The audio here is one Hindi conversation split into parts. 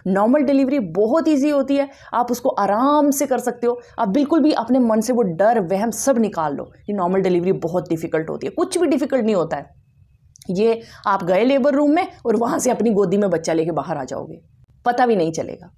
नॉर्मल डिलीवरी बहुत ईजी होती है, आप उसको आराम से कर सकते हो। आप बिल्कुल भी अपने मन से वो डर वहम सब निकाल लो कि नॉर्मल डिलीवरी बहुत डिफ़िकल्ट होती है। कुछ भी डिफ़िकल्ट नहीं होता है। ये आप गए लेबर रूम में और वहाँ से अपनी गोदी में बच्चा लेके बाहर आ जाओगे, पता भी नहीं चलेगा।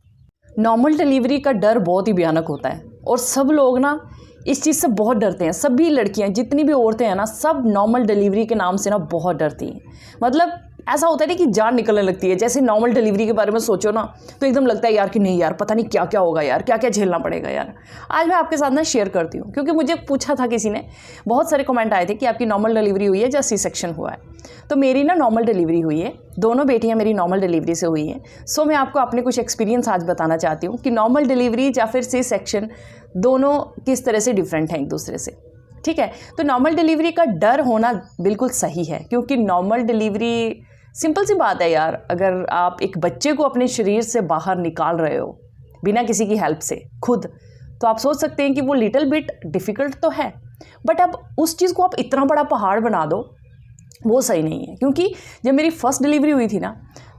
नॉर्मल डिलीवरी का डर बहुत ही भयानक होता है और सब लोग ना इस चीज़ से बहुत डरते हैं। सभी लड़कियां, जितनी भी औरतें हैं ना, सब नॉर्मल डिलीवरी के नाम से ना बहुत डरती हैं। मतलब ऐसा होता है ना कि जान निकलने लगती है। जैसे नॉर्मल डिलीवरी के बारे में सोचो ना तो एकदम लगता है यार कि नहीं यार, पता नहीं क्या क्या होगा यार, क्या क्या झेलना पड़ेगा यार। आज मैं आपके साथ ना शेयर करती हूँ, क्योंकि मुझे पूछा था किसी ने, बहुत सारे कमेंट आए थे कि आपकी नॉर्मल डिलीवरी हुई है या सी सेक्शन हुआ है। तो मेरी ना नॉर्मल डिलीवरी हुई है, दोनों बेटियां मेरी नॉर्मल डिलीवरी से हुई हैं। सो मैं आपको अपने कुछ एक्सपीरियंस आज बताना चाहती हूँ कि नॉर्मल डिलीवरी या फिर सी सेक्शन दोनों किस तरह से डिफरेंट हैं एक दूसरे से। ठीक है, तो नॉर्मल डिलीवरी का डर होना बिल्कुल सही है, क्योंकि नॉर्मल डिलीवरी सिंपल सी बात है यार। अगर आप एक बच्चे को अपने शरीर से बाहर निकाल रहे हो बिना किसी की हेल्प से खुद, तो आप सोच सकते हैं कि वो लिटिल बिट डिफ़िकल्ट तो है, बट अब उस चीज़ को आप इतना बड़ा पहाड़ बना दो, वो सही नहीं है। क्योंकि जब मेरी फर्स्ट डिलीवरी हुई थी ना,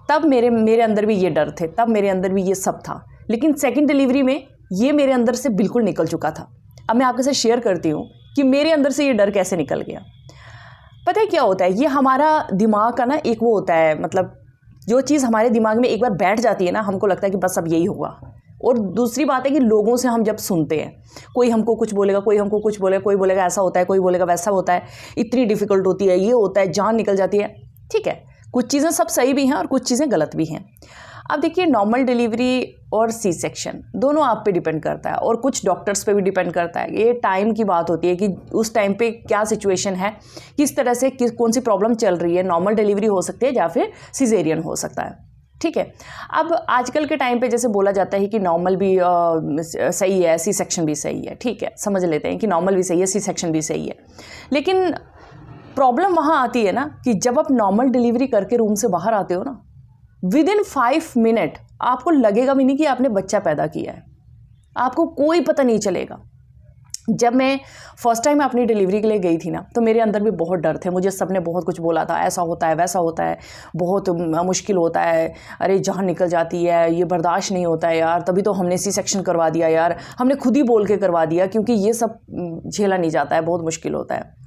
तब मेरे अंदर भी ये डर थे, तब मेरे अंदर भी ये सब था। लेकिन सेकंड डिलीवरी में ये मेरे अंदर से बिल्कुल निकल चुका था। अब मैं आपके साथ शेयर करती हूँ कि मेरे अंदर से ये डर कैसे निकल गया। पता है क्या होता है, ये हमारा दिमाग का ना एक वो होता है, मतलब जो चीज़ हमारे दिमाग में एक बार बैठ जाती है ना, हमको लगता है कि बस अब यही होगा। और दूसरी बात है कि लोगों से हम जब सुनते हैं, कोई हमको कुछ बोलेगा, कोई हमको कुछ बोलेगा, कोई बोलेगा ऐसा होता है, कोई बोलेगा वैसा होता है, इतनी डिफ़िकल्ट होती है, ये होता है, जान निकल जाती है। ठीक है, कुछ चीज़ें सब सही भी हैं और कुछ चीज़ें गलत भी हैं। अब देखिए, नॉर्मल डिलीवरी और सी सेक्शन दोनों आप पे डिपेंड करता है और कुछ डॉक्टर्स पे भी डिपेंड करता है। ये टाइम की बात होती है कि उस टाइम पे क्या सिचुएशन है, किस तरह से कौन सी प्रॉब्लम चल रही है। नॉर्मल डिलीवरी हो सकती है या फिर सिजेरियन हो सकता है। ठीक है, अब आजकल के टाइम पे जैसे बोला जाता है कि नॉर्मल भी सही है, सी सेक्शन भी सही है। ठीक है, समझ लेते हैं कि नॉर्मल भी सही है, सी सेक्शन भी सही है। लेकिन प्रॉब्लम वहाँ आती है ना कि जब आप नॉर्मल डिलीवरी करके रूम से बाहर आते हो ना, विद इन 5 मिनट आपको लगेगा भी नहीं कि आपने बच्चा पैदा किया है, आपको कोई पता नहीं चलेगा। जब मैं फर्स्ट टाइम अपनी डिलीवरी के लिए गई थी ना, तो मेरे अंदर भी बहुत डर थे। मुझे सबने बहुत कुछ बोला था, ऐसा होता है, वैसा होता है, बहुत मुश्किल होता है, अरे जान निकल जाती है, ये बर्दाश्त नहीं होता है यार, तभी तो हमने सी सेक्शन करवा दिया यार, हमने खुद ही बोल के करवा दिया, क्योंकि ये सब झेला नहीं जाता है, बहुत मुश्किल होता है।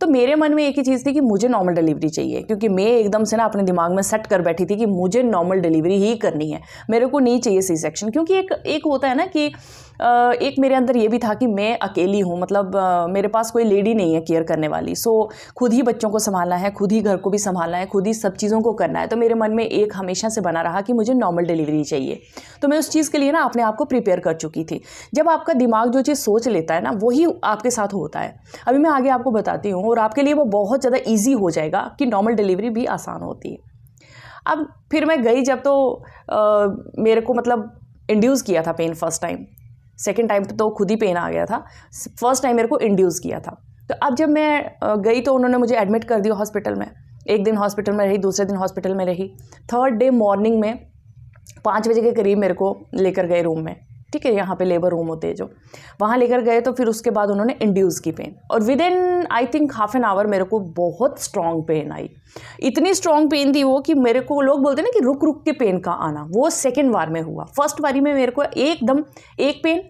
तो मेरे मन में एक ही चीज़ थी कि मुझे नॉर्मल डिलीवरी चाहिए, क्योंकि मैं एकदम से ना अपने दिमाग में सेट कर बैठी थी कि मुझे नॉर्मल डिलीवरी ही करनी है, मेरे को नहीं चाहिए सी सेक्शन। क्योंकि एक होता है ना कि एक मेरे अंदर ये भी था कि मैं अकेली हूँ, मतलब मेरे पास कोई लेडी नहीं है केयर करने वाली। सो खुद ही बच्चों को संभालना है, खुद ही घर को भी संभालना है, खुद ही सब चीज़ों को करना है। तो मेरे मन में एक हमेशा से बना रहा कि मुझे नॉर्मल डिलीवरी चाहिए। तो मैं उस चीज़ के लिए ना अपने आप को प्रिपेयर कर चुकी थी। जब आपका दिमाग जो चीज़ सोच लेता है ना, वही आपके साथ होता है। अभी मैं आगे आपको बताती हूँ और आपके लिए वो बहुत ज़्यादा ईजी हो जाएगा कि नॉर्मल डिलीवरी भी आसान होती है। अब फिर मैं गई जब, तो मेरे को मतलब इंड्यूस किया था pain first time, second time तो खुद ही पेन आ गया था, फर्स्ट टाइम मेरे को इंड्यूस किया था। तो अब जब मैं गई तो उन्होंने मुझे एडमिट कर दिया हॉस्पिटल में। एक दिन हॉस्पिटल में रही, दूसरे दिन हॉस्पिटल में रही। थर्ड डे मॉर्निंग में 5 बजे के करीब मेरे को लेकर गए रूम में। ठीक है, यहाँ पे लेबर रूम होते हैं जो, वहाँ लेकर गए। तो फिर उसके बाद उन्होंने इंड्यूस की पेन, और with in I think half an hour मेरे को बहुत स्ट्रॉन्ग पेन आई। इतनी स्ट्रॉन्ग पेन थी वो कि मेरे को, लोग बोलते हैं ना कि रुक रुक के पेन का आना, वो सेकेंड बार में हुआ। फर्स्ट बारी में मेरे को एकदम एक पेन,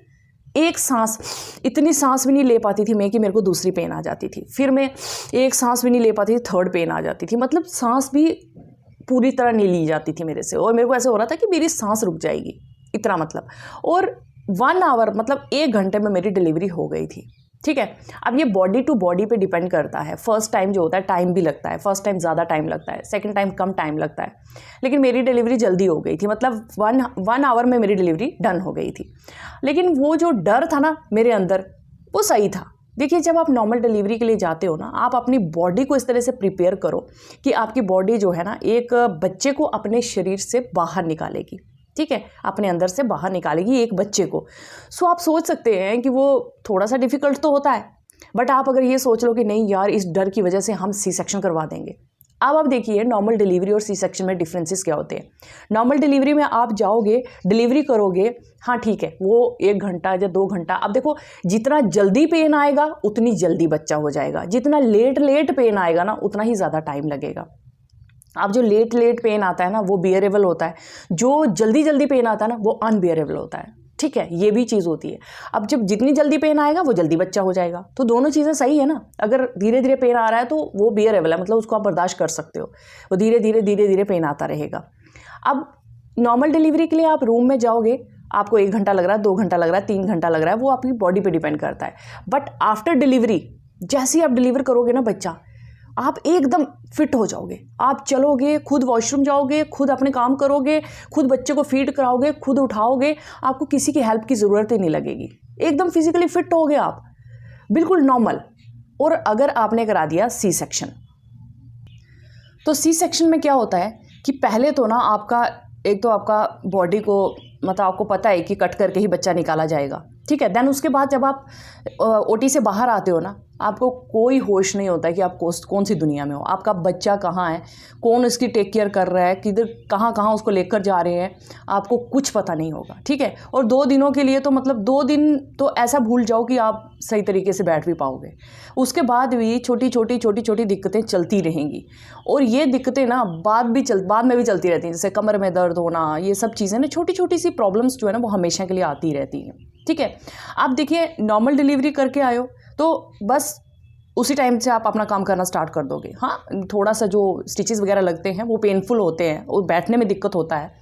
एक सांस, इतनी सांस भी नहीं ले पाती थी मैं कि मेरे को दूसरी पेन आ जाती थी। फिर मैं एक सांस भी नहीं ले पाती थी, थर्ड पेन आ जाती थी। मतलब सांस भी पूरी तरह नहीं ली जाती थी मेरे से, और मेरे को ऐसे हो रहा था कि मेरी सांस रुक जाएगी, इतना मतलब। और 1 आवर मतलब 1 घंटे में मेरी डिलीवरी हो गई थी। ठीक है, अब ये बॉडी टू बॉडी पे डिपेंड करता है। फर्स्ट टाइम जो होता है टाइम भी लगता है, फर्स्ट टाइम ज़्यादा टाइम लगता है, सेकंड टाइम कम टाइम लगता है। लेकिन मेरी डिलीवरी जल्दी हो गई थी, मतलब 1 आवर में मेरी डिलीवरी डन हो गई थी। लेकिन वो जो डर था ना मेरे अंदर, वो सही था। देखिए, जब आप नॉर्मल डिलीवरी के लिए जाते हो ना, आप अपनी बॉडी को इस तरह से प्रिपेयर करो कि आपकी बॉडी जो है ना, एक बच्चे को अपने शरीर से बाहर निकालेगी। ठीक है, अपने अंदर से बाहर निकालेगी एक बच्चे को। सो आप सोच सकते हैं कि वो थोड़ा सा डिफ़िकल्ट तो होता है, बट आप अगर ये सोच लो कि नहीं यार, इस डर की वजह से हम सी सेक्शन करवा देंगे। अब आप देखिए, नॉर्मल डिलीवरी और सी सेक्शन में डिफरेंसेस क्या होते हैं। नॉर्मल डिलीवरी में आप जाओगे, डिलीवरी करोगे, हाँ ठीक है, वो 1 घंटा या 2 घंटा। अब देखो, जितना जल्दी पेन आएगा उतनी जल्दी बच्चा हो जाएगा, जितना लेट पेन आएगा ना, उतना ही ज़्यादा टाइम लगेगा। अब जो लेट लेट पेन आता है ना वो बियरेबल होता है, जो जल्दी जल्दी पेन आता है ना वो अनबियरेबल होता है। ठीक है, ये भी चीज़ होती है। अब जब जितनी जल्दी पेन आएगा वो जल्दी बच्चा हो जाएगा, तो दोनों चीज़ें सही है ना। अगर धीरे धीरे पेन आ रहा है तो वो बियरेबल है, मतलब उसको आप बर्दाश्त कर सकते हो। वो धीरे धीरे पेन आता रहेगा। अब नॉर्मल डिलीवरी के लिए आप रूम में जाओगे, आपको 1 घंटा लग रहा है, 2 घंटा लग रहा है, 3 घंटा लग रहा है, वो आपकी बॉडी पे डिपेंड करता है। बट आफ्टर डिलीवरी जैसे ही आप डिलीवर करोगे ना बच्चा, आप एकदम फिट हो जाओगे। आप चलोगे, खुद वॉशरूम जाओगे, खुद अपने काम करोगे, खुद बच्चे को फीड कराओगे, खुद उठाओगे, आपको किसी की हेल्प की ज़रूरत ही नहीं लगेगी। एकदम फिजिकली फिट हो गए आप, बिल्कुल नॉर्मल। और अगर आपने करा दिया सी सेक्शन, तो सी सेक्शन में क्या होता है कि पहले तो ना आपका एक तो आपका बॉडी को मतलब आपको पता है कि कट करके ही बच्चा निकाला जाएगा, ठीक है। देन उसके बाद जब आप ओटी से बाहर आते हो ना, आपको कोई होश नहीं होता है कि आप कौन सी दुनिया में हो, आपका बच्चा कहाँ है, कौन उसकी टेक केयर कर रहा है, किधर कहाँ उसको लेकर जा रहे हैं, आपको कुछ पता नहीं होगा, ठीक है। और 2 दिनों के लिए तो मतलब 2 दिन तो ऐसा भूल जाओ कि आप सही तरीके से बैठ भी पाओगे। उसके बाद भी छोटी छोटी दिक्कतें चलती रहेंगी, और ये दिक्कतें ना बाद में भी चलती रहती हैं, जैसे कमर में दर्द होना, ये सब चीज़ें ना छोटी छोटी सी प्रॉब्लम्स जो है ना वो हमेशा के लिए आती रहती हैं, ठीक है। आप देखिए नॉर्मल डिलीवरी करके आए हो तो बस उसी टाइम से आप अपना काम करना स्टार्ट कर दोगे। हाँ, थोड़ा सा जो स्टिचेस वगैरह लगते हैं वो पेनफुल होते हैं, और बैठने में दिक्कत होता है,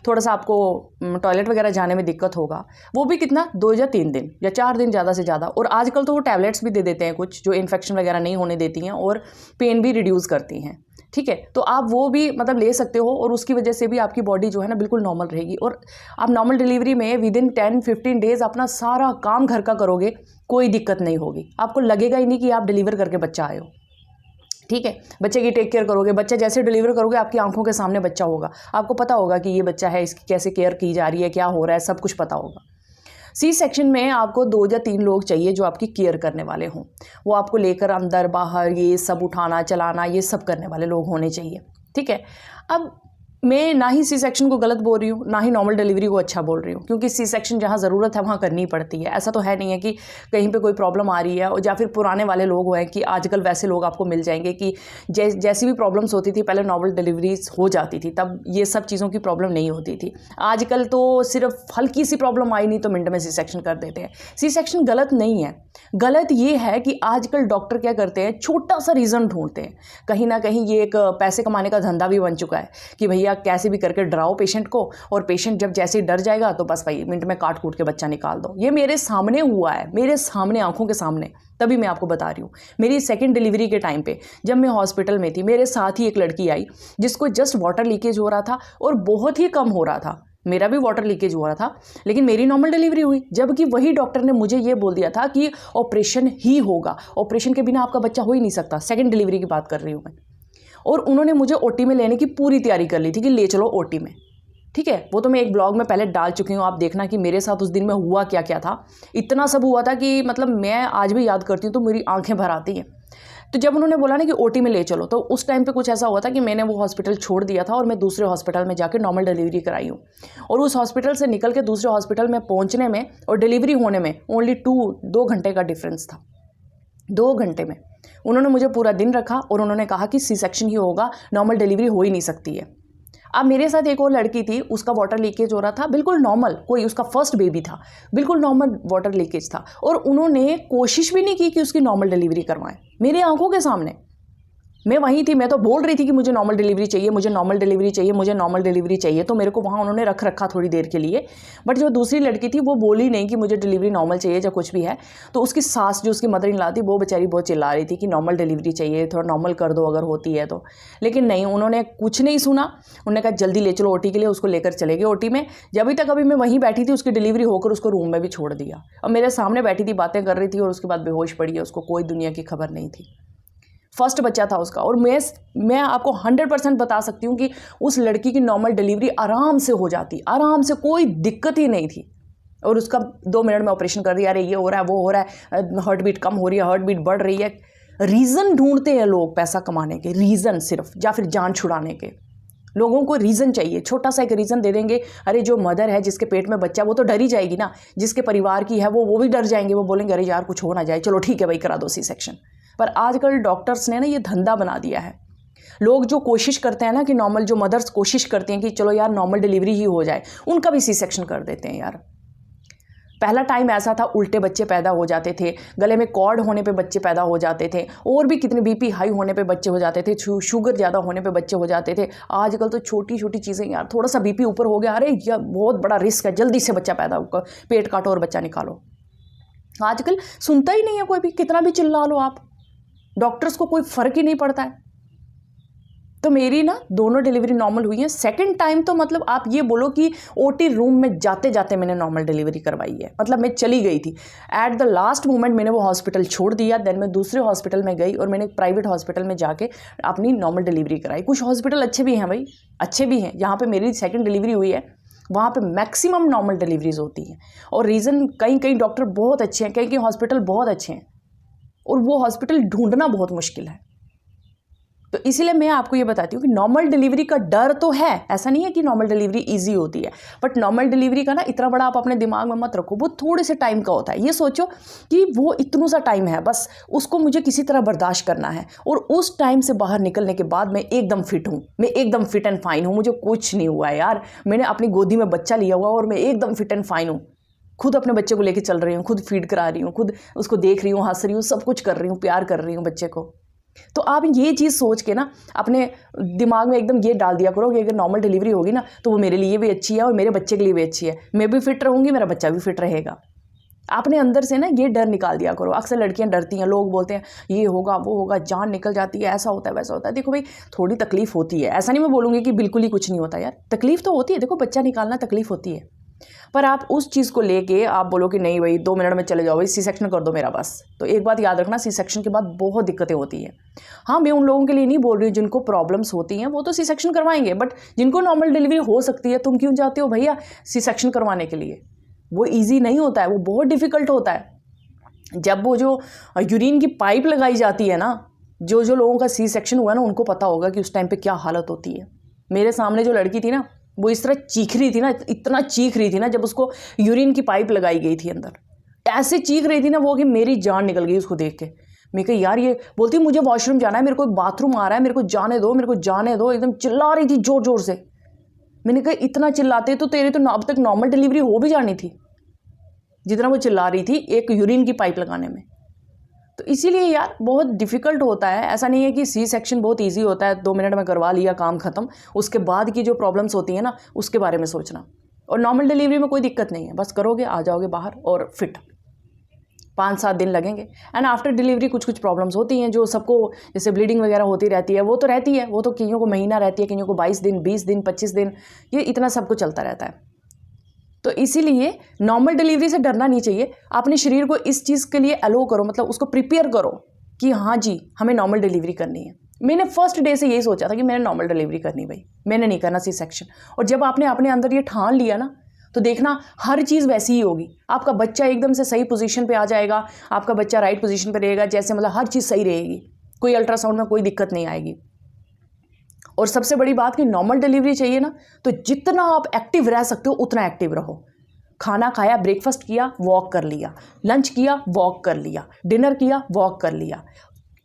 थोड़ा सा आपको टॉयलेट वगैरह जाने में दिक्कत होगा, वो भी कितना 2 या 3 दिन या 4 दिन ज़्यादा से ज़्यादा। और आजकल तो वो टैबलेट्स भी दे देते हैं कुछ, जो इन्फेक्शन वगैरह नहीं होने देती हैं और पेन भी रिड्यूस करती हैं, ठीक है। तो आप वो भी मतलब ले सकते हो, और उसकी वजह से भी आपकी बॉडी जो है ना बिल्कुल नॉर्मल रहेगी। और आप नॉर्मल डिलीवरी में विदिन 10-15 डेज़ अपना सारा काम घर का करोगे, कोई दिक्कत नहीं होगी। आपको लगेगा ही नहीं कि आप डिलीवर करके बच्चा आए हो, ठीक है। बच्चे की टेक केयर करोगे, बच्चा जैसे डिलीवर करोगे आपकी आंखों के सामने बच्चा होगा, आपको पता होगा कि ये बच्चा है, इसकी कैसे केयर की जा रही है, क्या हो रहा है, सब कुछ पता होगा। सी सेक्शन में आपको 2 या 3 लोग चाहिए जो आपकी केयर करने वाले हों, वो आपको लेकर अंदर बाहर ये सब उठाना चलाना ये सब करने वाले लोग होने चाहिए, ठीक है। अब मैं ना ही सी सेक्शन को गलत बोल रही हूँ, ना ही नॉर्मल डिलीवरी को अच्छा बोल रही हूँ, क्योंकि सी सेक्शन जहाँ ज़रूरत है वहाँ करनी पड़ती है। ऐसा तो है नहीं है कि कहीं पे कोई प्रॉब्लम आ रही है, और या फिर पुराने वाले लोग हैं कि आजकल वैसे लोग आपको मिल जाएंगे कि जैसी भी प्रॉब्लम्स होती थी पहले नॉर्मल डिलीवरीज हो जाती थी, तब ये सब चीज़ों की प्रॉब्लम नहीं होती थी। आजकल तो सिर्फ हल्की सी प्रॉब्लम आई नहीं तो मिनट में सी सेक्शन कर देते हैं। सी सेक्शन गलत नहीं है, गलत ये है कि आजकल डॉक्टर क्या करते हैं, छोटा सा रीज़न ढूंढते हैं। कहीं ना कहीं ये एक पैसे कमाने का धंधा भी बन चुका है कि भैया कैसे भी करके डराओ पेशेंट को, और पेशेंट जब जैसे ही डर जाएगा तो बस भाई मिनट में काट कूट के बच्चा निकाल दो। ये मेरे सामने हुआ है, मेरे सामने आंखों के सामने, तभी मैं आपको बता रही हूँ। मेरी 2nd डिलीवरी के टाइम पे जब मैं हॉस्पिटल में थी, मेरे साथ ही एक लड़की आई जिसको जस्ट वाटर लीकेज हो रहा था, और बहुत ही कम हो रहा था। मेरा भी वाटर लीकेज हो रहा था, लेकिन मेरी नॉर्मल डिलीवरी हुई, जबकि वही डॉक्टर ने मुझे ये बोल दिया था कि ऑपरेशन ही होगा, ऑपरेशन के बिना आपका बच्चा हो ही नहीं सकता। 2nd डिलीवरी की बात कर रही हूँ मैं। और उन्होंने मुझे ओटी में लेने की पूरी तैयारी कर ली थी कि ले चलो ओटी में, ठीक है। वो तो मैं एक ब्लॉग में पहले डाल चुकी हूँ, आप देखना कि मेरे साथ उस दिन में हुआ क्या क्या था। इतना सब हुआ था कि मतलब मैं आज भी याद करती हूँ तो मेरी आंखें भर आती हैं। तो जब उन्होंने बोला ना कि ओटी में ले चलो, तो उस टाइम पे कुछ ऐसा हुआ था कि मैंने वो हॉस्पिटल छोड़ दिया था और मैं दूसरे हॉस्पिटल में जाकर नॉर्मल डिलीवरी कराई हूँ। और उस हॉस्पिटल से निकल के दूसरे हॉस्पिटल में पहुँचने में और डिलीवरी होने में ओनली 2 घंटे का डिफरेंस था। 2 घंटे में उन्होंने मुझे पूरा दिन रखा और उन्होंने कहा कि सी सेक्शन ही होगा, नॉर्मल डिलीवरी हो ही नहीं सकती है। अब मेरे साथ एक और लड़की थी, उसका वाटर लीकेज हो रहा था, बिल्कुल नॉर्मल, कोई उसका फर्स्ट बेबी था, बिल्कुल नॉर्मल वाटर लीकेज था, और उन्होंने कोशिश भी नहीं की कि उसकी नॉर्मल डिलीवरी करवाएं। मेरी आंखों के सामने मैं वहीं थी, मैं तो बोल रही थी कि मुझे नॉर्मल डिलीवरी चाहिए, मुझे नॉर्मल डिलीवरी चाहिए, मुझे नॉर्मल डिलीवरी चाहिए। तो मेरे को वहाँ उन्होंने रख रखा थोड़ी देर के लिए। बट जो दूसरी लड़की थी वो बोली नहीं कि मुझे डिलीवरी नॉर्मल चाहिए या कुछ भी है। तो उसकी सास जो उसकी मदर इन लॉ थी वो बेचारी बहुत चिल्ला रही थी कि नॉर्मल डिलीवरी चाहिए, थोड़ा नॉर्मल कर दो अगर होती है तो। लेकिन नहीं, उन्होंने कुछ नहीं सुना। उन्होंने कहा जल्दी ले चलो ओटी के लिए, उसको लेकर चले गए ओटी में। जब तक अभी मैं वहीं बैठी थी, उसकी डिलीवरी होकर उसको रूम में भी छोड़ दिया, और मेरे सामने बैठी थी, बातें कर रही थी, और उसके बाद बेहोश पड़ी है। उसको कोई दुनिया की खबर नहीं थी, फर्स्ट बच्चा था उसका। और मैं आपको 100% बता सकती हूँ कि उस लड़की की नॉर्मल डिलीवरी आराम से हो जाती, आराम से, कोई दिक्कत ही नहीं थी। और उसका 2 मिनट में ऑपरेशन कर दिया। अरे ये हो रहा है, वो हो रहा है, हार्ट बीट कम हो रही है, हार्ट बीट बढ़ रही है। रीज़न ढूंढते हैं लोग पैसा कमाने के, रीज़न सिर्फ, या फिर जान छुड़ाने के। लोगों को रीज़न चाहिए, छोटा सा एक रीज़न दे देंगे। अरे जो मदर है जिसके पेट में बच्चा, वो तो डर ही जाएगी ना, जिसके परिवार की है वो भी डर जाएंगे। वो बोलेंगे अरे यार कुछ हो ना जाए, चलो ठीक है भाई करा दो सी सेक्शन। पर आजकल डॉक्टर्स ने ना ये धंधा बना दिया है। लोग जो कोशिश करते हैं ना कि नॉर्मल, जो मदर्स कोशिश करती हैं कि चलो यार नॉर्मल डिलीवरी ही हो जाए, उनका भी सी सेक्शन कर देते हैं यार। पहला टाइम ऐसा था, उल्टे बच्चे पैदा हो जाते थे, गले में कॉर्ड होने पे बच्चे पैदा हो जाते थे, और भी कितने बीपी हाई होने पे बच्चे हो जाते थे, शुगर ज़्यादा होने पे बच्चे हो जाते थे। आजकल तो छोटी छोटी चीज़ें यार, थोड़ा सा बीपी ऊपर हो गया, अरे यह बहुत बड़ा रिस्क है, जल्दी से बच्चा पैदा होगा, पेट काटो और बच्चा निकालो। आजकल सुनता ही नहीं है कोई भी, कितना भी चिल्ला लो आप, डॉक्टर्स को कोई फ़र्क ही नहीं पड़ता है। तो मेरी ना दोनों डिलीवरी नॉर्मल हुई है। सेकंड टाइम तो मतलब आप ये बोलो कि ओटी रूम में जाते जाते मैंने नॉर्मल डिलीवरी करवाई है, मतलब मैं चली गई थी एट द लास्ट मोमेंट, मैंने वो हॉस्पिटल छोड़ दिया, देन मैं दूसरे हॉस्पिटल में गई और मैंने एक प्राइवेट हॉस्पिटल में जाके अपनी नॉर्मल डिलीवरी कराई। कुछ हॉस्पिटल अच्छे भी हैं भाई, अच्छे भी हैं, जहाँ पर मेरी सेकेंड डिलीवरी हुई है वहाँ पे मैक्सिमम नॉर्मल डिलीवरीज होती हैं। और रीज़न, कई कई डॉक्टर बहुत अच्छे हैं, कई कई हॉस्पिटल बहुत अच्छे हैं, और वो हॉस्पिटल ढूंढना बहुत मुश्किल है। तो इसीलिए मैं आपको ये बताती हूँ कि नॉर्मल डिलीवरी का डर तो है, ऐसा नहीं है कि नॉर्मल डिलीवरी इजी होती है, बट नॉर्मल डिलीवरी का ना इतना बड़ा आप अपने दिमाग में मत रखो, वो थोड़े से टाइम का होता है। ये सोचो कि वो इतना सा टाइम है, बस उसको मुझे किसी तरह बर्दाश्त करना है, और उस टाइम से बाहर निकलने के बाद मैं एकदम फिट हूँ, मैं एकदम फिट एंड फाइन हूँ, मुझे कुछ नहीं हुआ है यार। मैंने अपनी गोदी में बच्चा लिया हुआ और मैं एकदम फिट एंड फाइन हूँ, खुद अपने बच्चे को लेके चल रही हूँ, खुद फीड करा रही हूँ, खुद उसको देख रही हूँ, हंस रही हूँ, सब कुछ कर रही हूँ, प्यार कर रही हूँ बच्चे को। तो आप ये चीज़ सोच के ना अपने दिमाग में एकदम ये डाल दिया करो कि अगर नॉर्मल डिलीवरी होगी ना तो वो मेरे लिए भी अच्छी है और मेरे बच्चे के लिए भी अच्छी है, मैं भी फिट रहूँगी, मेरा बच्चा भी फिट रहेगा। आपने अंदर से ना ये डर निकाल दिया करो। अक्सर लड़कियां डरती हैं, लोग बोलते हैं ये होगा वो होगा, जान निकल जाती है, ऐसा होता है वैसा होता है। देखो भाई, थोड़ी तकलीफ होती है, ऐसा नहीं मैं बोलूँगी कि बिल्कुल ही कुछ नहीं होता यार, तकलीफ तो होती है। देखो, बच्चा निकालना तकलीफ होती है, पर आप उस चीज़ को लेके आप बोलो कि नहीं भाई 2 मिनट में चले जाओ, भाई सी सेक्शन कर दो मेरा बस, तो एक बात याद रखना, सी सेक्शन के बाद बहुत दिक्कतें होती हैं। हाँ, मैं उन लोगों के लिए नहीं बोल रही हूँ जिनको प्रॉब्लम्स होती हैं, वो तो सी सेक्शन करवाएंगे, बट जिनको नॉर्मल डिलीवरी हो सकती है, तुम क्यों जाते हो भैया सी सेक्शन करवाने के लिए? वो ईजी नहीं होता है, वो बहुत डिफ़िकल्ट होता है। जब वो जो यूरिन की पाइप लगाई जाती है ना, जो लोगों का सी सेक्शन हुआ ना उनको पता होगा कि उस टाइम पे क्या हालत होती है। मेरे सामने जो लड़की थी ना, वो इस तरह चीख रही थी ना, इतना चीख रही थी ना, जब उसको यूरिन की पाइप लगाई गई थी अंदर, ऐसे चीख रही थी ना वो कि मेरी जान निकल गई उसको देख के। मैं कहा यार, ये बोलती मुझे वॉशरूम जाना है, मेरे को एक बाथरूम आ रहा है, मेरे को जाने दो, मेरे को जाने दो, एकदम चिल्ला रही थी जोर जोर से। मैंने कहा इतना चिल्लाते तो तेरे तो अब तक नॉर्मल डिलीवरी हो भी जानी थी, जितना वो चिल्ला रही थी एक यूरिन की पाइप लगाने में। तो इसीलिए यार बहुत डिफ़िकल्ट होता है। ऐसा नहीं है कि सी सेक्शन बहुत इजी होता है, 2 मिनट में करवा लिया, काम ख़त्म। उसके बाद की जो प्रॉब्लम्स होती हैं ना, उसके बारे में सोचना। और नॉर्मल डिलीवरी में कोई दिक्कत नहीं है, बस करोगे, आ जाओगे बाहर और फिट। 5-7 दिन लगेंगे। एंड आफ्टर डिलीवरी कुछ कुछ प्रॉब्लम्स होती हैं जो सबको, जैसे ब्लीडिंग वगैरह होती रहती है, वो तो रहती है, वो तो कईयों को महीना रहती है, कईयों को 22 दिन, 20 दिन, 25 दिन, ये इतना सबको चलता रहता है। तो इसीलिए नॉर्मल डिलीवरी से डरना नहीं चाहिए। अपने शरीर को इस चीज़ के लिए अलो करो, मतलब उसको प्रिपेयर करो कि हाँ जी हमें नॉर्मल डिलीवरी करनी है। मैंने फर्स्ट डे से यही सोचा था कि मैंने नॉर्मल डिलीवरी करनी, भाई मैंने नहीं करना सी सेक्शन। और जब आपने अपने अंदर ये ठान लिया ना, तो देखना हर चीज़ वैसी ही होगी। आपका बच्चा एकदम से सही पोजीशन पे आ जाएगा, आपका बच्चा राइट पोजीशन पे रहेगा, जैसे मतलब हर चीज़ सही रहेगी, कोई अल्ट्रासाउंड में कोई दिक्कत नहीं आएगी। और सबसे बड़ी बात कि नॉर्मल डिलीवरी चाहिए ना, तो जितना आप एक्टिव रह सकते हो उतना एक्टिव रहो। खाना खाया, ब्रेकफास्ट किया, वॉक कर लिया, लंच किया, वॉक कर लिया, डिनर किया, वॉक कर लिया।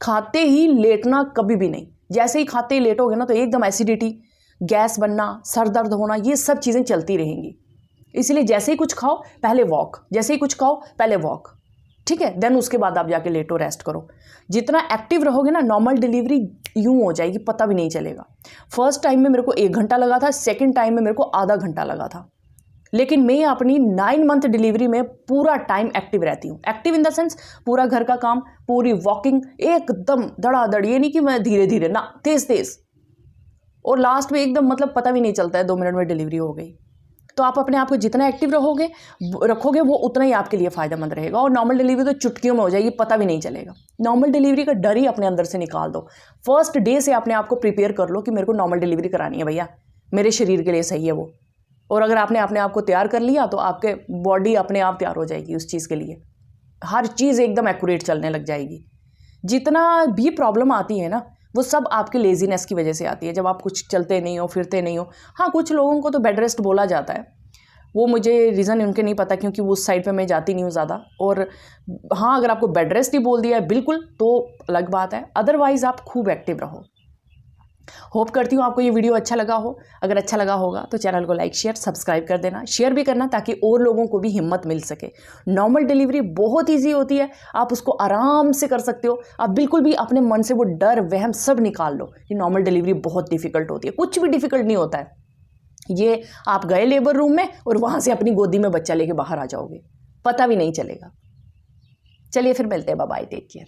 खाते ही लेटना कभी भी नहीं। जैसे ही खाते ही लेटोगे ना तो एकदम एसिडिटी, गैस बनना, सर दर्द होना, ये सब चीज़ें चलती रहेंगी। इसलिए जैसे ही कुछ खाओ पहले वॉक, जैसे ही कुछ खाओ पहले वॉक, ठीक है, देन उसके बाद आप जाके लेटो, रेस्ट करो। जितना एक्टिव रहोगे ना, नॉर्मल डिलीवरी यूँ हो जाएगी, पता भी नहीं चलेगा। फर्स्ट टाइम में मेरे को 1 घंटा लगा था, सेकेंड टाइम में मेरे को आधा घंटा लगा था। लेकिन मैं अपनी 9 मंथ डिलीवरी में पूरा टाइम एक्टिव रहती हूँ। एक्टिव इन द सेंस पूरा घर का काम, पूरी वॉकिंग, एकदम धड़ाधड़, ये नहीं कि मैं धीरे धीरे ना, तेज तेज। और लास्ट में एकदम मतलब पता भी नहीं चलता है, 2 मिनट में डिलीवरी हो गई। तो आप अपने आप को जितना एक्टिव रखोगे वो उतना ही आपके लिए फ़ायदेमंद रहेगा। और नॉर्मल डिलीवरी तो चुटकियों में हो जाएगी, पता भी नहीं चलेगा। नॉर्मल डिलीवरी का डर ही अपने अंदर से निकाल दो। फर्स्ट डे से अपने आप को प्रिपेयर कर लो कि मेरे को नॉर्मल डिलीवरी करानी है भैया, मेरे शरीर के लिए सही है वो। और अगर आपने अपने आप को तैयार कर लिया तो आपके बॉडी अपने आप तैयार हो जाएगी उस चीज़ के लिए। हर चीज़ एकदम एक्यूरेट चलने लग जाएगी। जितना भी प्रॉब्लम आती है ना, वो सब आपके लेजीनेस की वजह से आती है, जब आप कुछ चलते नहीं हो, फिरते नहीं हो। हाँ, कुछ लोगों को तो बेड रेस्ट बोला जाता है, वो मुझे रीज़न उनके नहीं पता, क्योंकि वो उस साइड पे मैं जाती नहीं हूँ ज़्यादा। और हाँ, अगर आपको बेड रेस्ट ही बोल दिया है बिल्कुल तो अलग बात है, अदरवाइज़ आप खूब एक्टिव रहो। होप करती हूँ आपको ये वीडियो अच्छा लगा हो। अगर अच्छा लगा होगा तो चैनल को लाइक शेयर सब्सक्राइब कर देना, शेयर भी करना ताकि और लोगों को भी हिम्मत मिल सके। नॉर्मल डिलीवरी बहुत ईजी होती है, आप उसको आराम से कर सकते हो। आप बिल्कुल भी अपने मन से वो डर वहम सब निकाल लो कि नॉर्मल डिलीवरी बहुत डिफिकल्ट होती है। कुछ भी डिफिकल्ट नहीं होता है। ये आप गए लेबर रूम में और वहाँ से अपनी गोदी में बच्चा लेके बाहर आ जाओगे, पता भी नहीं चलेगा। चलिए फिर मिलते हैं, बाय बाय, टेक केयर।